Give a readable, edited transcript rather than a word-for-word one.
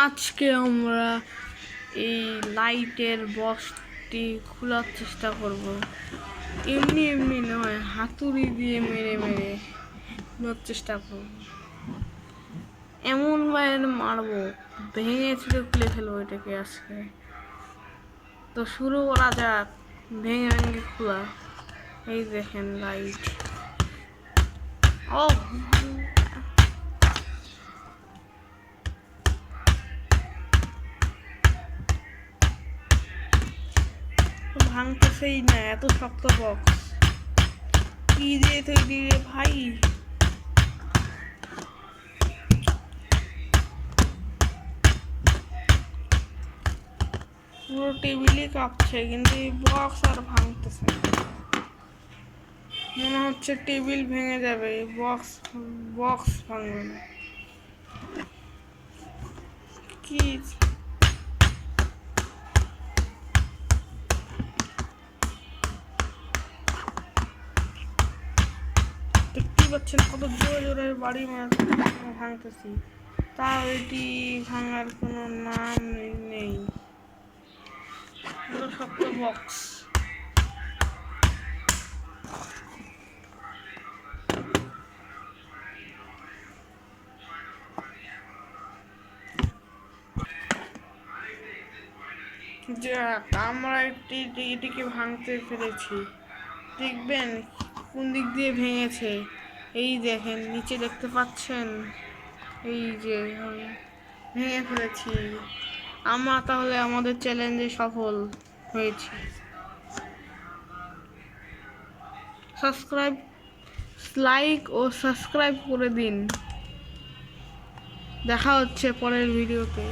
আজকে আমরা এই লাইটের বক্সটি খোলার চেষ্টা করব। এমনি এমনি নয়, হাতুড়ি দিয়ে মেরে মেরে খোলার চেষ্টা করব। এমন বাইরে মারবো, ভেঙে চুরে খুলে ফেলবো এটাকে আজকে। তো শুরু করা যাক, ভেঙে ভেঙে খোলা। এই দেখেন লাইট। ও ভাঙতেছেই না, এত শক্ত বক্স। কি দিয়ে তৈরি রে ভাই? পুরো টেবিলই কাঁপছে, কিন্তু এই বক্স আর ভাঙতেছে না। মনে হচ্ছে টেবিল ভেঙে যাবে, বক্স বক্স ভাঙবে না। কি দেখতেই পাচ্ছেন কত জোরে জোরে বাড়ি ভাঙতেছি, তাও এটি ভাঙার কোনো নাম নেই। পুরো শক্ত বক্স। যাক, আমরা এটিকে ভাঙতে পেরেছি। দেখবেন কোন দিক দিয়ে ভেঙেছে। এই দেখেন, নিচে দেখতে পাচ্ছেন, এই যে ভেঙে ফেলেছি আমরা। তাহলে আমাদের চ্যালেঞ্জে সফল হয়েছি। লাইক ও সাবস্ক্রাইব করে দিন। দেখা হচ্ছে পরের ভিডিওতে।